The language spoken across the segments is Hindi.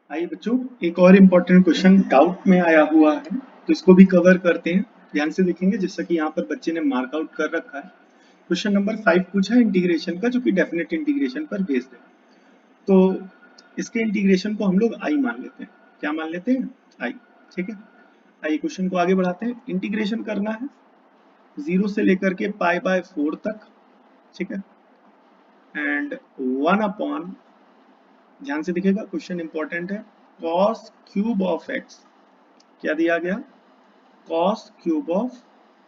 आइए बच्चों, एक और इम्पोर्टेंट क्वेश्चन डाउट में आया हुआ है तो इसको भी कवर करते हैं। ध्यान से देखेंगे, जैसा कि यहाँ पर बच्चे ने मार्क आउट कर रखा है। क्वेश्चन नंबर 5 पूछा है इंटीग्रेशन का, जो कि डेफिनेट इंटीग्रेशन पर बेस्ड है। तो इसके इंटीग्रेशन को हम लोग आई मान लेते हैं। क्या मान लेते हैं? आई। ठीक है, आइए क्वेश्चन को आगे बढ़ाते हैं। इंटीग्रेशन करना है 0 से लेकर के π/4 तक। ठीक है, एंड 1 अपॉन, ध्यान से देखिएगा क्वेश्चन इंपॉर्टेंट है, कॉस क्यूब ऑफ एक्स। क्या दिया गया? कॉस क्यूब ऑफ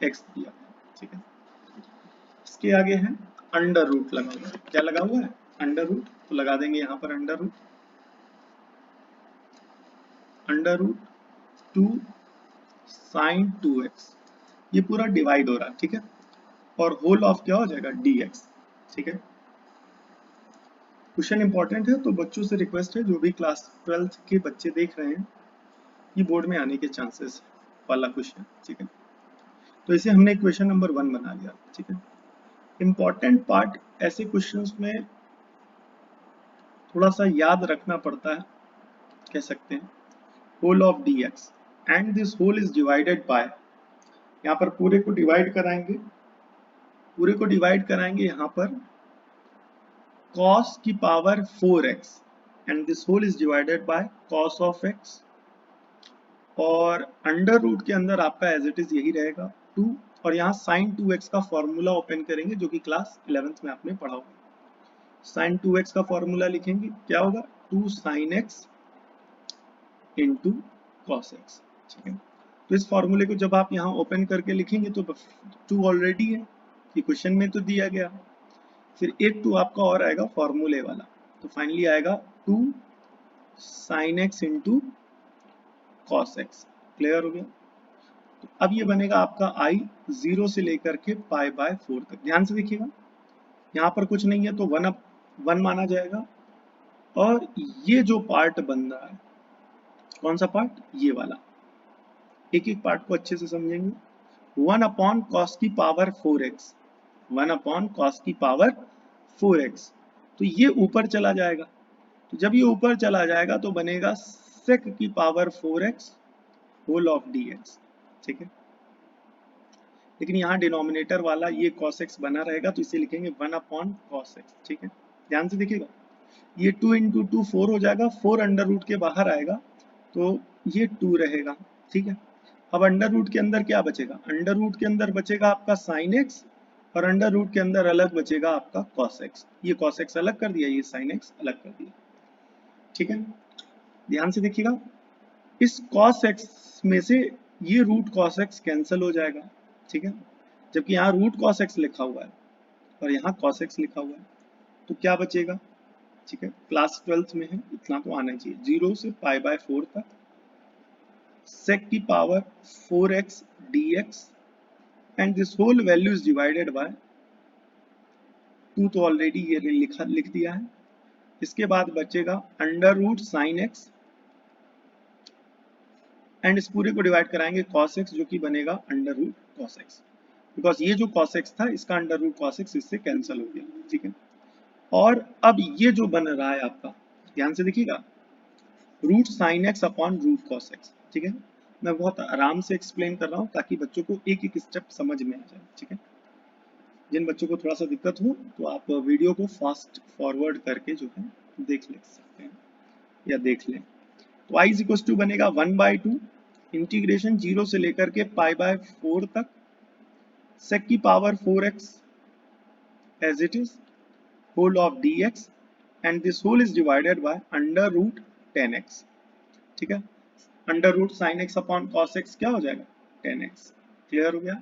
एक्स दिया गया। ठीक है, इसके आगे है अंडर रूट लगा हुआ है। क्या लगा हुआ है? Under root. तो लगा देंगे यहाँ पर अंडर रूट 2 साइन 2x। ये पूरा डिवाइड हो रहा है। ठीक है, और होल ऑफ क्या हो जाएगा? dx। ठीक है, क्वेश्चन इंपॉर्टेंट है तो बच्चों से रिक्वेस्ट है, जो भी क्लास 12th के बच्चे देख रहे हैं, ये बोर्ड में आने के चांसेस वाला क्वेश्चन। ठीक है, तो इसे हमने क्वेश्चन नंबर 1 बना लिया। ठीक है, इंपॉर्टेंट पार्ट ऐसे क्वेश्चंस में थोड़ा सा याद रखना पड़ता है, कह सकते हैं। Whole of dx and this whole is divided by, यहाँ पर पूरे को डिवाइड कराएंगे यहाँ पर cos की power 4x and this whole is divided by cos of x। और अंडर रूट के अंदर आपका एज इट इज यही रहेगा 2, और यहाँ sin 2x का फॉर्मूला ओपन करेंगे, जो कि क्लास 11th में आपने पढ़ा होगा। sin 2x का फॉर्मूला लिखेंगे, क्या होगा? 2 sin x into cos x. ठीक है, तो इस फॉर्मूले को जब आप यहाँ ओपन करके लिखेंगे तो 2 ऑलरेडी है, कि क्वेश्चन में तो दिया गया। फिर एक 2 आपका और आएगा फॉर्मूले वाला, तो फाइनली आएगा 2 sine x into cos x. Clear हो गया? तो अब ये बनेगा आपका आई 0 से लेकर के π/4 तक। ध्यान से देखिएगा, यहाँ पर कुछ नहीं है तो 1 माना जाएगा। और ये जो पार्ट बन रहा है, कौन सा पार्ट? ये वाला। एक एक पार्ट को अच्छे से समझेंगे। 1 अपॉन कॉस की पावर 4x, 1 अपॉन कॉस की पावर 4x, तो ये ऊपर चला जाएगा। तो जब ये ऊपर चला जाएगा तो बनेगा sec की power 4x whole of dx। ठीक है, लेकिन यहाँ डिनोमिनेटर वाला ये cos x बना रहेगा, तो इसे लिखेंगे 1 अपॉन cos x। ठीक है, ध्यान से देखिएगा, ये 2 इंटू 2 4 हो जाएगा, 4 अंडर रूट के बाहर आएगा तो ये 2 रहेगा। ठीक है, अब अंडर रूट के अंदर क्या बचेगा? अंडर रूट के अंदर बचेगा आपका साइन एक्स, और अंडर रूट के अंदर अलग बचेगा आपका कॉस एक्स। ये कॉस एक्स अलग कर दिया, ये साइन एक्स अलग कर दिया। ठीक है, ध्यान से देखिएगा, इस कॉस एक्स में से ये रूट कॉस एक्स कैंसिल हो जाएगा। ठीक है, जबकि यहाँ रूट कॉस एक्स लिखा हुआ है और यहाँ कॉस एक्स लिखा हुआ है, तो क्या बचेगा? ठीक है, क्लास 12th में है, इतना तो आना चाहिए। 0 से π/4 तक sec की power 4x dx and this whole value is divided by 2, तो ऑलरेडी ये लिख दिया है। इसके बाद बचेगा under root sine x, and इस पूरे को डिवाइड कराएंगे cos x, जो कि बनेगा under root cos x, because ये जो cos x था इसका अंडर रूट cos x इससे कैंसिल हो गया। ठीक है, और अब ये जो बन रहा है आपका, ध्यान से देखिएगा, root sine x upon root cos x. ठीक है, मैं बहुत आराम से एक्सप्लेन कर रहा हूँ ताकि बच्चों को एक एक स्टेप समझ में आ जाए। ठीक है, जिन बच्चों को थोड़ा सा दिक्कत हो तो आप वीडियो को फास्ट फॉरवर्ड करके जो है देख ले सकते हैं या देख लें। तो आई इज इक्वल टू बनेगा 1/2 इंटीग्रेशन 0 से लेकर के π/4 तक sec की power 4x as it is whole of dx and this whole is divided by under root 10x। ठीक है, under root sine x upon cos x क्या हो जाएगा? 10x। क्लियर हो गया?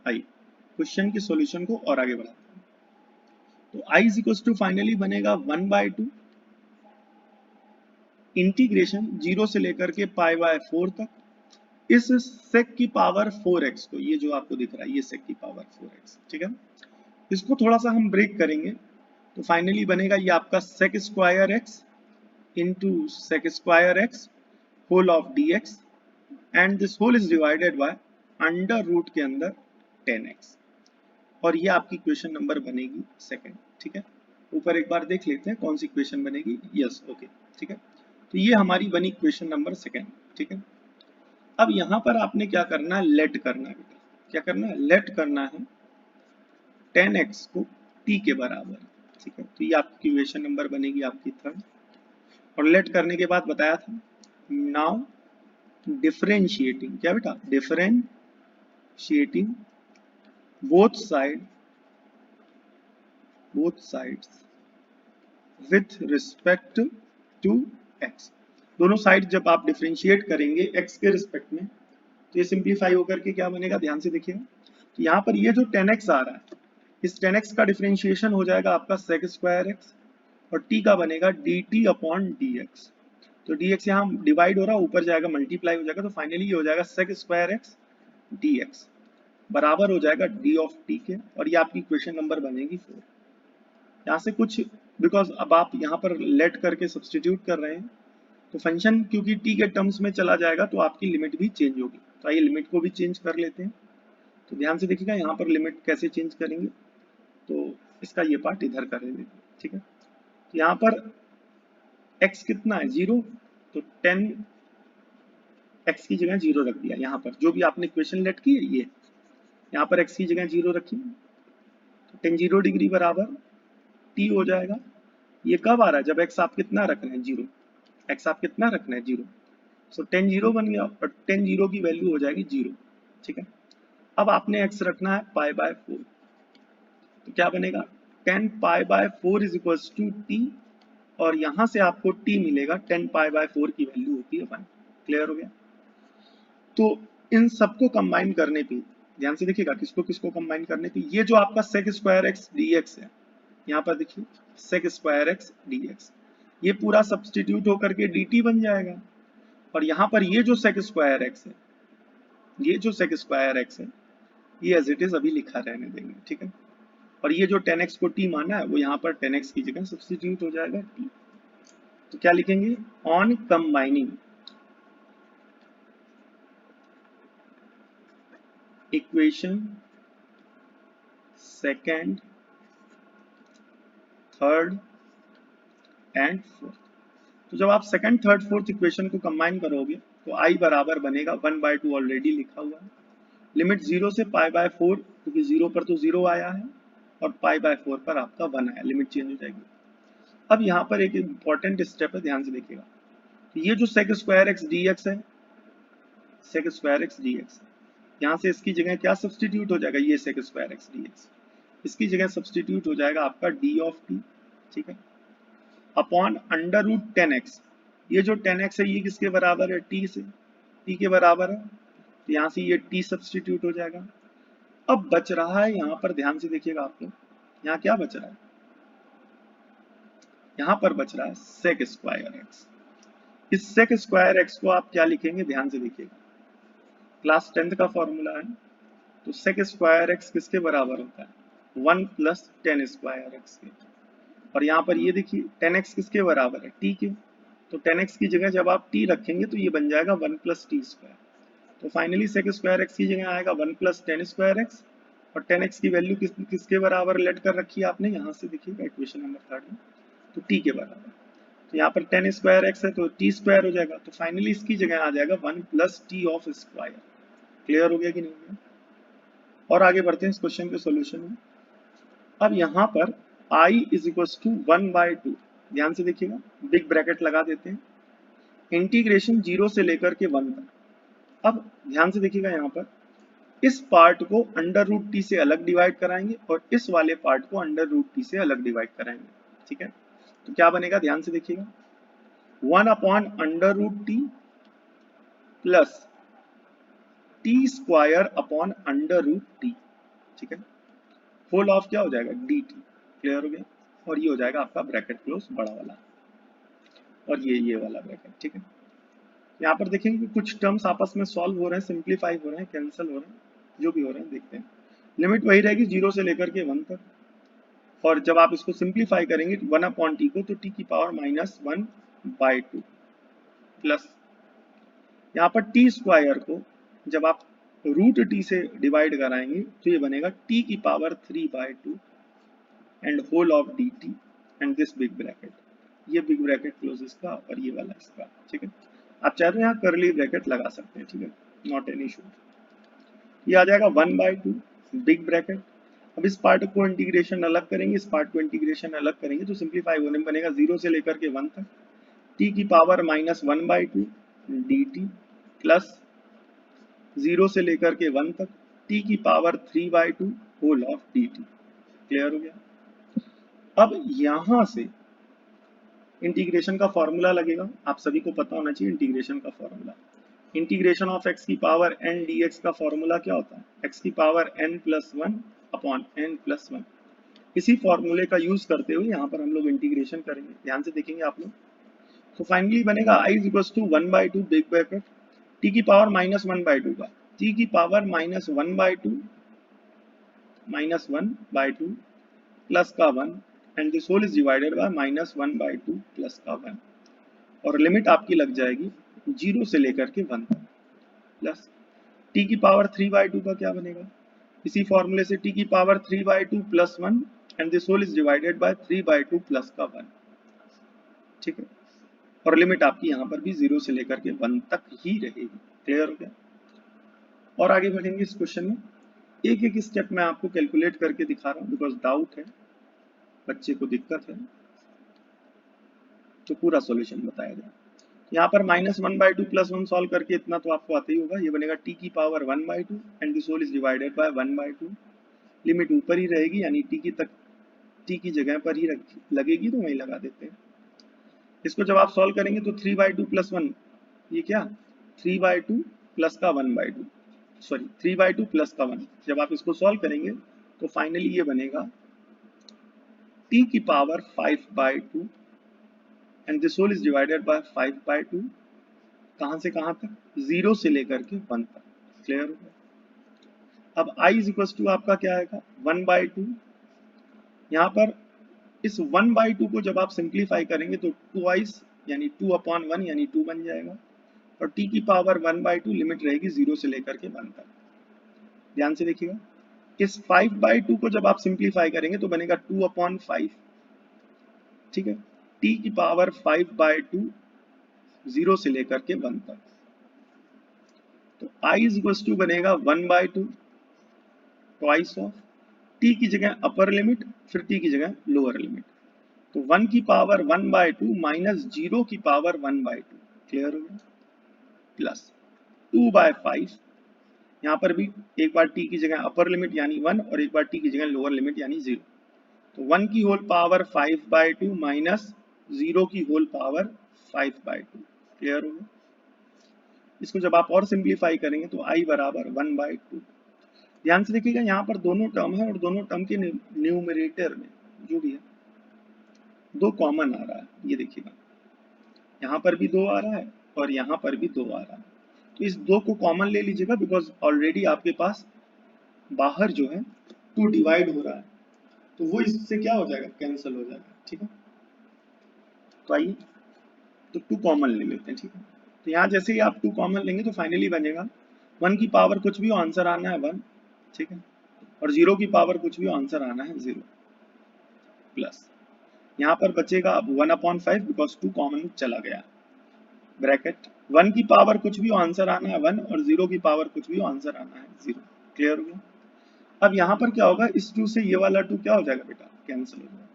आइए क्वेश्चन के सॉल्यूशन को और आगे बढ़ाते हैं। तो I is equal to finally बनेगा 1/2 इंटीग्रेशन 0 से लेकर के π/4 तक इस sec की पावर 4x को, ये जो आपको दिख रहा है ये sec की पावर 4x। ठीक है, इसको थोड़ा सा हम ब्रेक करेंगे तो फाइनली बनेगा ये आपका sec square x into sec square x whole of dx and this whole is divided by under root के अंदर 10x, और ये आपकी क्वेश्चन नंबर बनेगी सेकंड। ठीक है, ऊपर एक बार देख लेते हैं कौन सी क्वेश्चन बनेगी। Yes, okay. ठीक है, तो ये हमारी बनी इक्वेशन नंबर सेकेंड। ठीक है, अब यहाँ पर आपने क्या करना है, लेट करना है बेटा। क्या करना है, लेट करना है 10x को t के बराबर। ठीक है, तो ये आपकी इक्वेशन नंबर बनेगी आपकी थर्ड। और लेट करने के बाद बताया था नाउ डिफरेंशिएटिंग, क्या बेटा, differentiating both sides with respect to x। दोनों साइड जब आप डिफरेंशिएट करेंगे x के रिस्पेक्ट में, तो ये सिंप्लीफाई होकर के क्या बनेगा, ध्यान से देखिएगा। तो यहाँ पर ये जो 10x आ रहा है, इस 10x का डिफरेंशिएशन हो जाएगा आपका sec स्क्वायर x, और t का बनेगा dt अपॉन dx। तो dx यहाँ डिवाइड हो रहा है, ऊपर जाएगा मल्टीप्लाई हो जाएगा, तो फाइनली ये हो जाएगा sec स्क्वायर x dx बराबर हो जाएगा d ऑफ t के, और ये आपकी इक्वेशन नंबर बनेगी 4। यहाँ से कुछ, बिकॉज अब आप यहाँ पर लेट करके सब्सटीट्यूट कर रहे हैं, तो फंक्शन क्योंकि t के टर्म्स में चला जाएगा तो आपकी लिमिट भी चेंज होगी। तो आइए लिमिट को भी चेंज कर लेते हैं। तो ध्यान से देखिएगा यहाँ पर लिमिट कैसे चेंज करेंगे, तो इसका ये पार्ट इधर कर लेते हैं। ठीक है, तो यहाँ पर x कितना है, 0, तो 10 x की जगह 0 रख दिया। यहाँ पर जो भी आपने इक्वेशन लेट की है, ये यहाँ पर x की जगह 0 रखी, तो tan 0 डिग्री बराबर t हो जाएगा। ये कब आ रहा है, जब x आप कितना रखना है, 0। x आप कितना रखना है, 0। सो tan 0 बन गया, और tan 0 की वैल्यू हो जाएगी 0। ठीक है, अब आपने x रखना है π/4, तो क्या बनेगा, 10 π/4 इज इक्वल्स टू t, और यहां से आपको t मिलेगा, 10 π/4 की वैल्यू होती है 1। क्लियर हो गया। तो इन सबको कंबाइन करने पे, ध्यान से देखिएगा, किसको किसको कंबाइन करने पे, ये जो आपका sec स्क्वायर x dx है, यहाँ पर देखिए sec स्क्वायर x dx, ये पूरा सब्सटीट्यूट होकर के dt बन जाएगा। और यहाँ पर ये जो sec स्क्वायर x है, ये जो sec स्क्वायर x है, ये एज इट इज अभी लिखा रहने देंगे। ठीक है, और ये जो 10x को t माना है, वो यहाँ पर 10x की जगह सब्सटीट्यूट हो जाएगा t। तो क्या लिखेंगे, on combining equation second, third and fourth. तो जब आप सेकंड, थर्ड, फोर्थ इक्वेशन को कंबाइन करोगे, तो i बराबर बनेगा 1/2, ऑलरेडी लिखा हुआ है। लिमिट 0 से π/4, क्योंकि 0 पर तो 0 आया है, और π/4 पर आपका 1 आया, लिमिट चेंज हो जाएगी। अब यहाँ पर एक इंपॉर्टेंट स्टेप है, ध्यान से देखिएगा। तो ये जो sec स्क्वायर x dx है, sec स्क्वायर x dx, यहाँ से इसकी जगह क्या सब्सटीट्यूट हो जाएगा, ये sec स्क्वायर x dx, इसकी जगह सब्सटीट्यूट हो जाएगा आपका d ऑफ t। ठीक है, अपॉन अंडर रूट 10x, ये जो 10x है ये किसके बराबर है, t से, t के बराबर है, तो यहाँ से ये t सब्सटीट्यूट हो जाएगा। अब बच रहा है यहाँ पर, ध्यान से देखिएगा आप लोग, यहाँ क्या बच रहा है, यहाँ पर बच रहा है sec स्क्वायर x। इस sec स्क्वायर x को आप क्या लिखेंगे, ध्यान से देखिएगा, क्लास 10th का फॉर्मूला है। तो sec स्क्वायर x किसके बराबर होता है, 1 प्लस 10 स्क्वायर x के। और यहाँ पर ये देखिए 10x किसके बराबर है, t के, तो 10x की जगह जब आप t रखेंगे तो ये बन जाएगा 1 प्लस टी स्क्वायर। तो फाइनली sec स्क्वायर x की जगह आएगा 1 प्लस 10 स्क्वायर x, और 10x की वैल्यू किसके बराबर लेट कर रखी है आपने, यहाँ से देखिएगा इक्वेशन नंबर 3 में, तो t के बराबर। तो यहाँ पर 10 स्क्वायर x है तो t स्क्वायर हो जाएगा, तो फाइनली इसकी जगह आ जाएगा 1 plus T of square. Clear हो गया कि नहीं। और आगे बढ़ते हैं इस क्वेश्चन के सोल्यूशन में। अब यहाँ पर i इज इक्वल टू 1/2, ध्यान से देखिएगा, बिग ब्रैकेट लगा देते हैं, इंटीग्रेशन 0 से लेकर के 1 तक। अब ध्यान से देखिएगा, यहाँ पर इस पार्ट को अंडर रूट टी से अलग डिवाइड कराएंगे, और इस वाले पार्ट को अंडर रूट टी से अलग डिवाइड कराएंगे। ठीक है, तो क्या बनेगा, ध्यान से देखिएगा, 1 upon under root t plus t square upon under root t. ठीक है, होल ऑफ क्या हो जाएगा, डी टी। क्लियर हो गया, और ये हो जाएगा आपका ब्रैकेट क्लोज बड़ा वाला, और ये वाला ब्रैकेट। ठीक है, यहाँ पर देखेंगे कि कुछ टर्म्स आपस में सॉल्व हो रहे हैं, सिंप्लीफाई हो रहे हैं, कैंसिल हो रहे हैं, जो भी हो रहे हैं देखते हैं। लिमिट वही रहेगी 0 से लेकर के 1 तक, और जब आप इसको सिंप्लीफाई करेंगे 1 अपॉन टी को, तो टी की पावर -1/2 प्लस यहाँ पर टी स्क्वायर को जब आप रूट टी से डिवाइड कराएंगे तो ये बनेगा टी की power 3/2 and whole of dt and this big bracket. ये बिग ब्रैकेट क्लोज इसका और ये वाला इसका, ठीक है। आप चाहे तो यहाँ करली ब्रैकेट लगा सकते हैं, ठीक है, नॉट एन इशू। ये आ जाएगा 1/2 बिग ब्रैकेट। अब इस पार्ट को इंटीग्रेशन अलग करेंगे, इस पार्ट को इंटीग्रेशन अलग करेंगे तो सिंप्लीफाई होने में बनेगा 0 से लेकर के 1 तक t की पावर -1/2 dt प्लस 0 से लेकर के 1 तक t की power 3/2 whole of dt। Clear हो गया। अब यहां से इंटीग्रेशन का फॉर्मूला लगेगा, आप सभी को पता होना चाहिए इंटीग्रेशन का फॉर्मूला। इंटीग्रेशन ऑफ x की पावर n dx का फॉर्मूला क्या होता है, x की पावर n+1 अपॉन n+1। इसी फॉर्मूले का यूज करते हुए यहाँ पर हम लोग इंटीग्रेशन करेंगे, ध्यान से देखेंगे आप लोग। तो फाइनली बनेगा i = 1/2 बिग ब्रैकेट t की पावर -1/2 का t की पावर -1/2 प्लस का 1 and this whole is divided by -1/2 plus का 1 और लिमिट आपकी लग जाएगी 0 से लेकर के 1 तक प्लस t की पावर 3/2 का क्या बनेगा, इसी फॉर्मूले से t की power 3/2 plus 1 and this whole is divided by 3/2 plus का 1, ठीक है। और लिमिट आपकी यहाँ पर भी 0 से लेकर के 1 तक ही रहेगी। क्लियर हो गया। और आगे बढ़ेंगे इस क्वेश्चन में, एक एक स्टेप मैं आपको कैलकुलेट करके दिखा रहा हूँ बिकॉज डाउट है, बच्चे को दिक्कत है, तो पूरा सॉल्यूशन बताया जाए। यहाँ पर -1/2 प्लस 1 सॉल्व करके इतना तो आपको आता ही होगा, ये बनेगा t की power 1/2 and this whole is divided by 1/2। Limit ऊपर ही रहेगी यानी t की जगह पर ही लगेगी तो वहीं लगा देते हैं। इसको जब आप सॉल्व करेंगे तो 3/2 प्लस 1, ये क्या 3/2 प्लस का 1/2, सॉरी 3/2 प्लस का 1, जब आप इसको सॉल्व करेंगे तो फाइनली ये बनेगा t की power 5/2 and this whole is divided by 5/2, कहां से कहां तक, 0 से लेकर के 1 तक। क्लियर हो गया। अब i = आपका क्या आएगा 1/2, यहाँ पर इस 1/2 को जब आप सिंप्लीफाई करेंगे तो 2i यानी 2/1 यानी 2 बन जाएगा और t की पावर 1/2 लिमिट रहेगी 0 से लेकर के 1 तक। ध्यान से देखिएगा, इस 5/2 को जब आप सिंप्लीफाई करेंगे तो बनेगा 2/5, ठीक है। t की पावर 5/2 0 से लेकर के 1 तक, तो i बनेगा 1/2 ट्वाइस ऑफ t की जगह अपर लिमिट फिर t की जगह लोअर लिमिट, तो 1 की पावर 1/2 माइनस 0 की पावर 1/2। क्लियर हो गया। प्लस 2/5, यहाँ पर भी एक बार t की जगह अपर लिमिट यानी 1 और एक बार t की जगह लोअर लिमिट यानी 0, तो 1 की होल पावर 5/2 माइनस 0 की होल पावर 5/2। क्लियर हो गया। इसको जब आप और सिंप्लीफाई करेंगे तो i बराबर 1/2। ध्यान से देखिएगा, यहाँ पर दोनों टर्म है और दोनों टर्म के न्यूमरेटर में जो भी है 2 कॉमन आ रहा है, ये देखिएगा यहाँ पर भी 2 आ रहा है और यहाँ पर भी 2 आ रहा है, तो इस 2 को कॉमन ले लीजिएगा बिकॉज ऑलरेडी आपके पास बाहर जो है 2 डिवाइड हो रहा है, तो वो इससे क्या हो जाएगा, कैंसिल हो जाएगा, ठीक है। तो आइए तो 2 कॉमन ले लेते हैं, ठीक है। तो यहाँ जैसे ही आप 2 कॉमन लेंगे तो फाइनली बनेगा 1 की पावर कुछ भी आंसर आना है 1, ठीक है, और 0 की पावर कुछ भी आंसर आना है 0, प्लस यहाँ पर बचेगा अब 1/5 बिकॉज 2 कॉमन चला गया, ब्रैकेट 1 की पावर कुछ भी आंसर आना है 1 और 0 की पावर कुछ भी आंसर आना है 0। क्लियर हो गया। अब यहाँ पर क्या होगा, इस 2 से ये वाला 2 क्या हो जाएगा बेटा, कैंसिल हो जाएगा,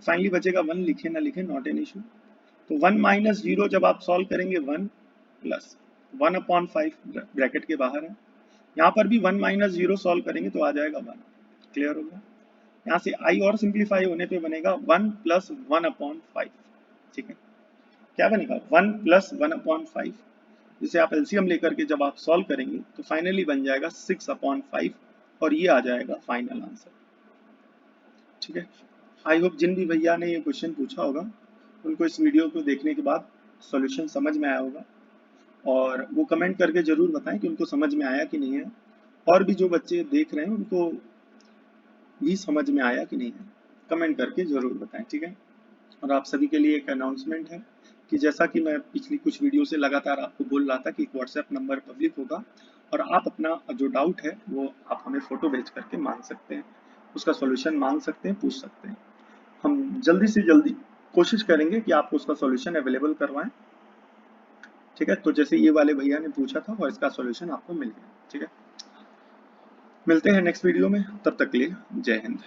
फाइनली बचेगा 1, लिखे ना लिखे नॉट एन इशू। तो 1 माइनस 0 जब आप सॉल्व करेंगे 1 प्लस 1/5 ब्रैकेट के बाहर है, यहाँ पर भी 1 माइनस 0 सॉल्व करेंगे तो आ जाएगा 1। क्लियर हो गया। यहाँ से i और सिंप्लीफाई होने पे बनेगा 1 प्लस 1/5, ठीक है, क्या बनेगा 1 प्लस 1/5, जिसे आप एलसीएम लेकर के जब आप सॉल्व करेंगे तो फाइनली बन जाएगा 6/5 और ये आ जाएगा फाइनल आंसर, ठीक है। आई होप जिन भी भैया ने ये क्वेश्चन पूछा होगा उनको इस वीडियो को देखने के बाद सॉल्यूशन समझ में आया होगा और वो कमेंट करके जरूर बताएं कि उनको समझ में आया कि नहीं है, और भी जो बच्चे देख रहे हैं उनको भी समझ में आया कि नहीं है, कमेंट करके जरूर बताएं, ठीक है। और आप सभी के लिए एक अनाउंसमेंट है कि जैसा कि मैं पिछली कुछ वीडियो से लगातार आपको बोल रहा था कि एक व्हाट्सएप नंबर पब्लिक होगा और आप अपना जो डाउट है वो आप हमें फोटो भेज करके मांग सकते हैं, उसका सॉल्यूशन मांग सकते हैं, पूछ सकते हैं। हम जल्दी से जल्दी कोशिश करेंगे कि आपको उसका सॉल्यूशन अवेलेबल करवाएं। ठीक है, तो जैसे ये वाले भैया ने पूछा था और इसका सॉल्यूशन आपको मिल गया। ठीक है, मिलते हैं नेक्स्ट वीडियो में, तब तक के लिए जय हिंद।